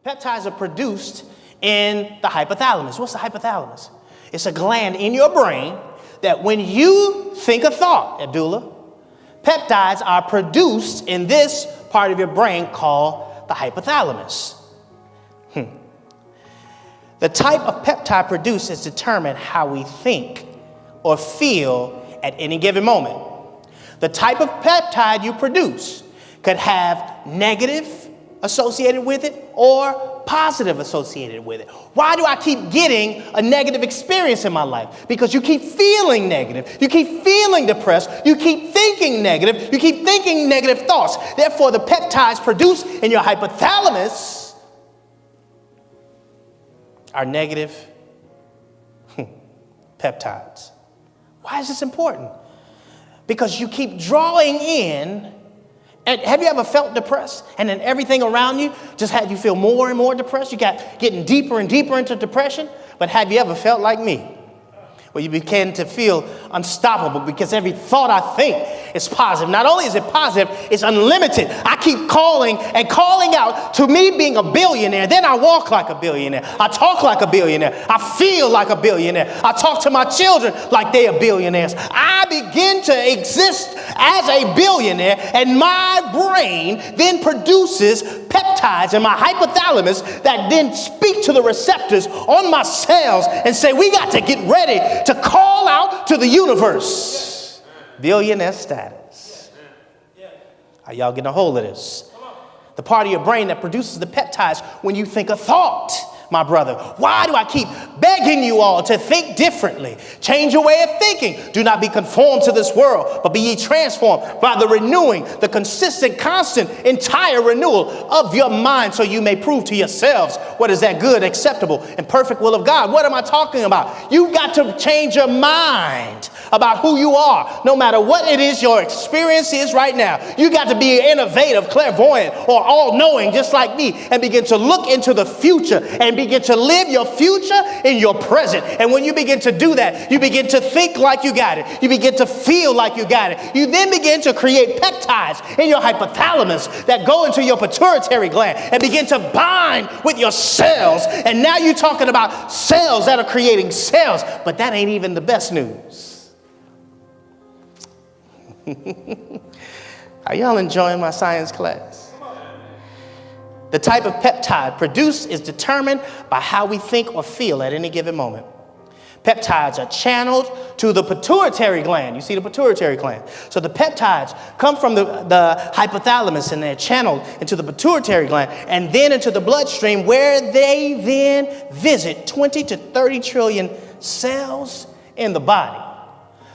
Peptides are produced in the hypothalamus. What's the hypothalamus? It's a gland in your brain that when you think a thought, Abdullah, peptides are produced in this part of your brain called the hypothalamus. The type of peptide produced is determined how we think or feel at any given moment. The type of peptide you produce could have negative associated with it or positive associated with it. Why do I keep getting a negative experience in my life? Because you keep feeling negative. You keep feeling depressed. You keep thinking negative. You keep thinking negative thoughts. Therefore, the peptides produced in your hypothalamus are negative peptides. Why is this important? Because you keep drawing in. And have you ever felt depressed and then everything around you just had you feel more and more depressed? You got getting deeper and deeper into depression. But have you ever felt like me? Where you begin to feel unstoppable because every thought I think is positive. Not only is it positive, it's unlimited. I keep calling and calling out to me being a billionaire. Then I walk like a billionaire. I talk like a billionaire. I feel like a billionaire. I talk to my children like they are billionaires. I begin to exist as a billionaire, and my brain then produces peptides in my hypothalamus that then speak to the receptors on my cells and say, we got to get ready to call out to the universe. Billionaire status. Are y'all getting a hold of this? The part of your brain that produces the peptides when you think a thought, my brother. Why do I keep begging you all to think differently? Change your way of thinking. Do not be conformed to this world, but be ye transformed by the renewing, the consistent, constant, entire renewal of your mind, so you may prove to yourselves what is that good, acceptable, and perfect will of God. What am I talking about? You've got to change your mind about who you are, no matter what it is your experience is right now. You got to be innovative, clairvoyant, or all-knowing, just like me, and begin to look into the future and begin to live your future in your present. And when you begin to do that, you begin to think like you got it. You begin to feel like you got it. You then begin to create peptides in your hypothalamus that go into your pituitary gland and begin to bind with your cells. And now you're talking about cells that are creating cells, but that ain't even the best news. Are y'all enjoying my science class? The type of peptide produced is determined by how we think or feel at any given moment. Peptides are channeled to the pituitary gland. You see the pituitary gland. So the peptides come from the hypothalamus and they're channeled into the pituitary gland and then into the bloodstream, where they then visit 20 to 30 trillion cells in the body.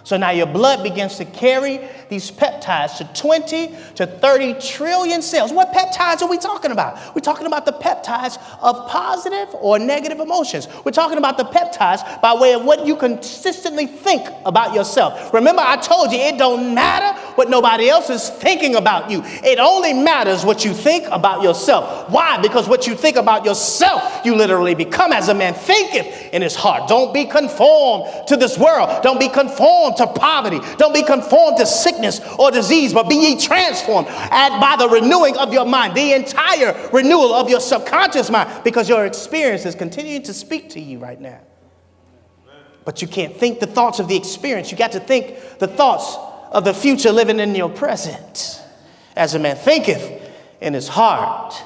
So now your blood begins to carry these peptides to 20 to 30 trillion cells. What peptides are we talking about? We're talking about the peptides of positive or negative emotions. We're talking about the peptides by way of what you consistently think about yourself. Remember, I told you it don't matter what nobody else is thinking about you. It only matters what you think about yourself. Why? Because what you think about yourself, you literally become. As a man thinketh in his heart. Don't be conformed to this world. Don't be conformed to poverty. Don't be conformed to sickness or disease, but be ye transformed by the renewing of your mind, the entire renewal of your subconscious mind, because your experience is continuing to speak to you right now. But you can't think the thoughts of the experience. You got to think the thoughts of the future living in your present. As a man thinketh in his heart,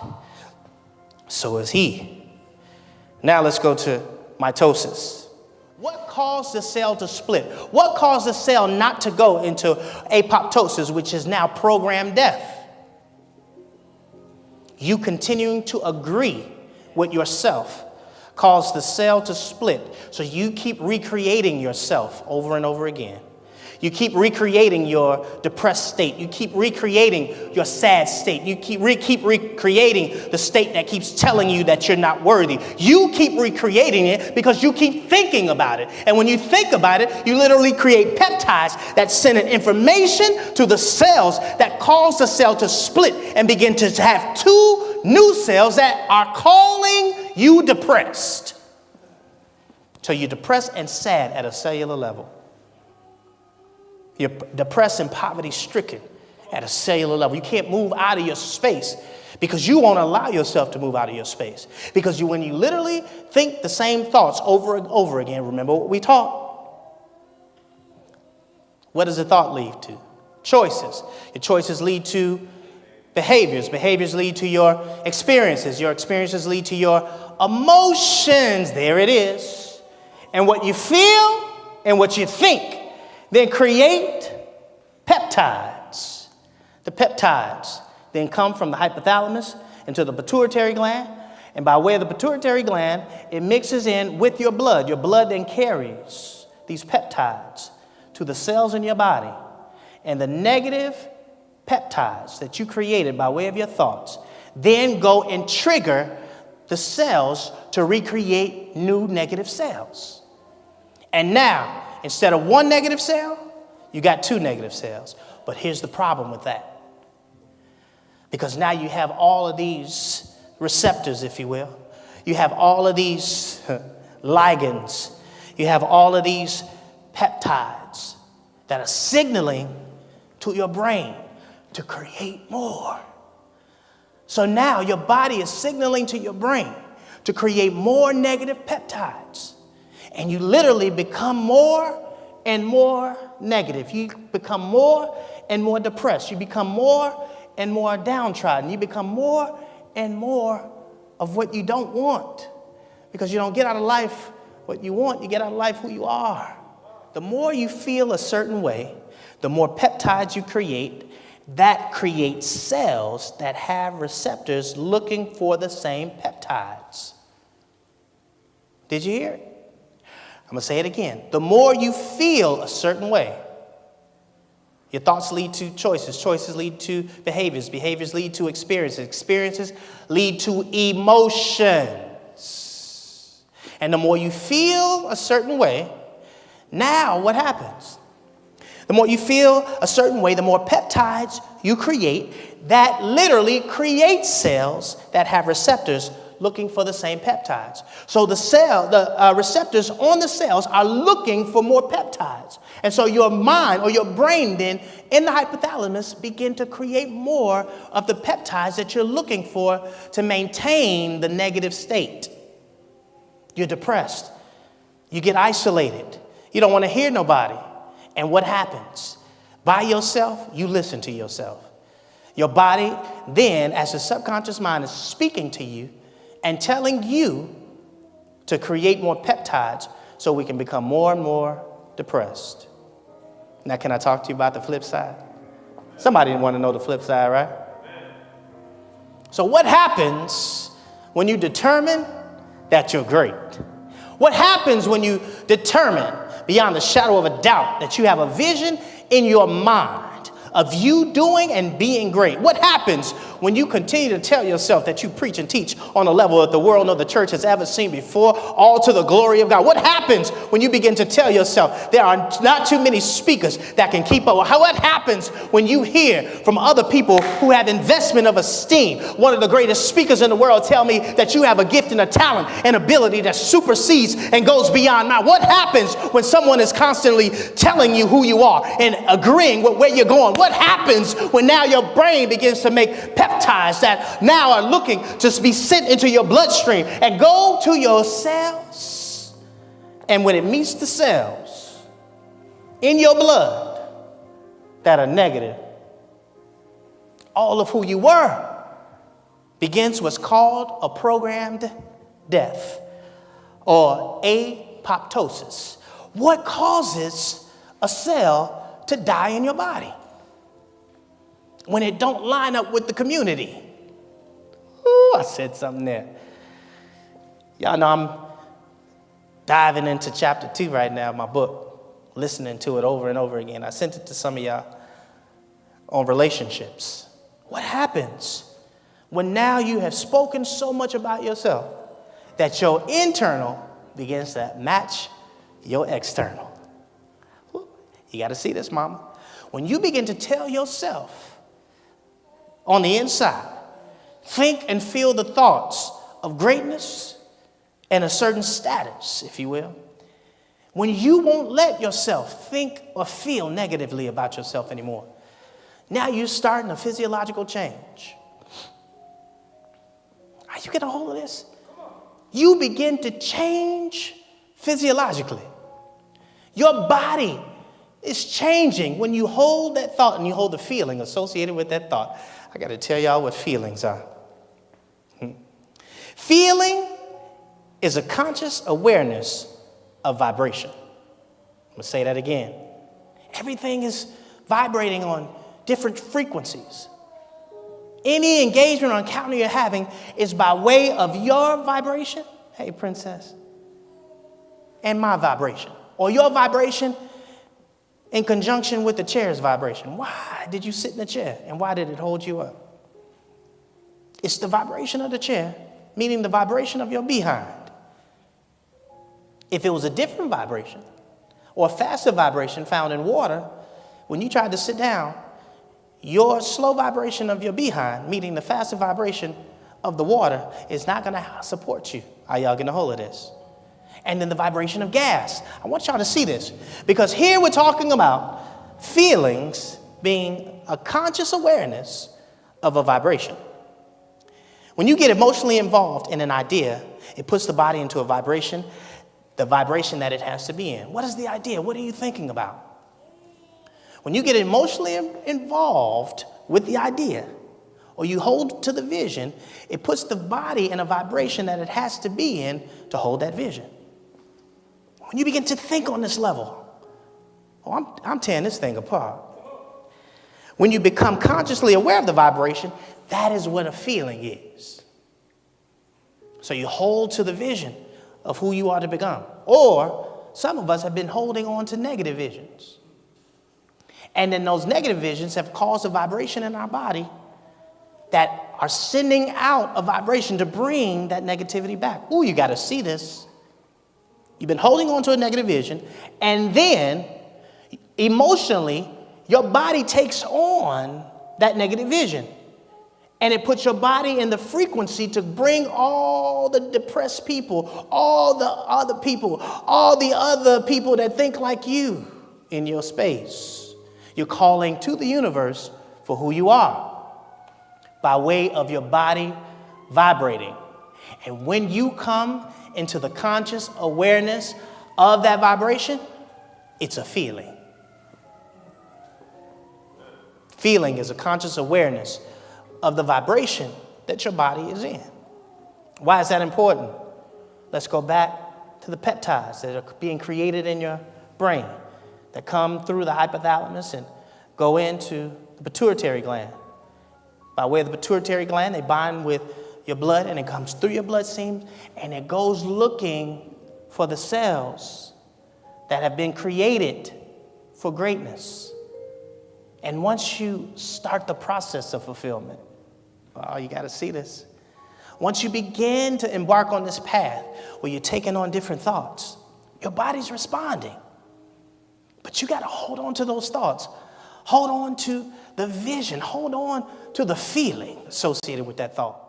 so is he. Now let's go to mitosis. What caused the cell to split? What caused the cell not to go into apoptosis, which is now programmed death? You continuing to agree with yourself caused the cell to split. So you keep recreating yourself over and over again. You keep recreating your depressed state. You keep recreating your sad state. You keep recreating the state that keeps telling you that you're not worthy. You keep recreating it because you keep thinking about it. And when you think about it, you literally create peptides that send an information to the cells that cause the cell to split and begin to have two new cells that are calling you depressed. So you're depressed and sad at a cellular level. You're depressed and poverty-stricken at a cellular level. You can't move out of your space because you won't allow yourself to move out of your space. Because when you literally think the same thoughts over and over again, remember what we taught? What does a thought lead to? Choices. Your choices lead to behaviors. Behaviors lead to your experiences. Your experiences lead to your emotions. There it is. And what you feel and what you think then create peptides. The peptides then come from the hypothalamus into the pituitary gland. And by way of the pituitary gland, it mixes in with your blood. Your blood then carries these peptides to the cells in your body. And the negative peptides that you created by way of your thoughts then go and trigger the cells to recreate new negative cells. And now, instead of one negative cell, you got two negative cells. But here's the problem with that. Because now you have all of these receptors, if you will. You have all of these ligands. You have all of these peptides that are signaling to your brain to create more. So now your body is signaling to your brain to create more negative peptides. And you literally become more and more negative. You become more and more depressed. You become more and more downtrodden. You become more and more of what you don't want. Because you don't get out of life what you want, you get out of life who you are. The more you feel a certain way, the more peptides you create, that creates cells that have receptors looking for the same peptides. Did you hear it? I'm going to say it again. The more you feel a certain way, your thoughts lead to choices. Choices lead to behaviors. Behaviors lead to experiences. Experiences lead to emotions. And the more you feel a certain way, now what happens? The more you feel a certain way, the more peptides you create that literally create cells that have receptors looking for the same peptides. So the receptors on the cells are looking for more peptides. And so your mind or your brain then in the hypothalamus begin to create more of the peptides that you're looking for to maintain the negative state. You're depressed. You get isolated. You don't want to hear nobody. And what happens? By yourself, you listen to yourself. Your body then, as the subconscious mind is speaking to you and telling you to create more peptides so we can become more and more depressed. Now, can I talk to you about the flip side? Somebody want to know the flip side, right? So what happens when you determine that you're great? What happens when you determine beyond the shadow of a doubt that you have a vision in your mind of you doing and being great? What happens when you continue to tell yourself that you preach and teach on a level that the world or the church has ever seen before, all to the glory of God? What happens when you begin to tell yourself there are not too many speakers that can keep up? What happens when you hear from other people who have investment of esteem? One of the greatest speakers in the world tell me that you have a gift and a talent and ability that supersedes and goes beyond mine. What happens when someone is constantly telling you who you are and agreeing with where you're going? What happens when now your brain begins to make peptides that now are looking to be sent into your bloodstream and go to your cells? And when it meets the cells in your blood that are negative, all of who you were begins what's called a programmed death or apoptosis. What causes a cell to die in your body? When it don't line up with the community. Ooh, I said something there. Y'all know I'm diving into chapter 2 right now of my book, listening to it over and over again. I sent it to some of y'all on relationships. What happens when now you have spoken so much about yourself that your internal begins to match your external? You got to see this, mama. When you begin to tell yourself on the inside, think and feel the thoughts of greatness and a certain status, if you will. When you won't let yourself think or feel negatively about yourself anymore, now you're starting a physiological change. Are you getting a hold of this? You begin to change physiologically. Your body is changing when you hold that thought and you hold the feeling associated with that thought. I got to tell y'all what feelings are. Feeling is a conscious awareness of vibration. I'm going to say that again. Everything is vibrating on different frequencies. Any engagement or encounter you're having is by way of your vibration, hey princess, and my vibration. Or your vibration in conjunction with the chair's vibration. Why did you sit in the chair and why did it hold you up? It's the vibration of the chair, meaning the vibration of your behind. If it was a different vibration or a faster vibration found in water, when you tried to sit down, your slow vibration of your behind, meaning the faster vibration of the water, is not going to support you. Are y'all getting a hold of this? And then the vibration of gas. I want y'all to see this, because here we're talking about feelings being a conscious awareness of a vibration. When you get emotionally involved in an idea, it puts the body into a vibration, the vibration that it has to be in. What is the idea? What are you thinking about? When you get emotionally involved with the idea, or you hold to the vision, it puts the body in a vibration that it has to be in to hold that vision. When you begin to think on this level, I'm tearing this thing apart. When you become consciously aware of the vibration, that is what a feeling is. So you hold to the vision of who you are to become. Or some of us have been holding on to negative visions. And then those negative visions have caused a vibration in our body that are sending out a vibration to bring that negativity back. Ooh, you got to see this. You've been holding on to a negative vision, and then emotionally, your body takes on that negative vision. And it puts your body in the frequency to bring all the depressed people, all the other people that think like you in your space. You're calling to the universe for who you are by way of your body vibrating. And when you come into the conscious awareness of that vibration, it's a feeling. Feeling is a conscious awareness of the vibration that your body is in. Why is that important? Let's go back to the peptides that are being created in your brain that come through the hypothalamus and go into the pituitary gland. By way of the pituitary gland, they bind with your blood and it comes through your bloodstream and it goes looking for the cells that have been created for greatness. And once you start the process of fulfillment, oh, you got to see this. Once you begin to embark on this path where you're taking on different thoughts, your body's responding. But you got to hold on to those thoughts. Hold on to the vision. Hold on to the feeling associated with that thought.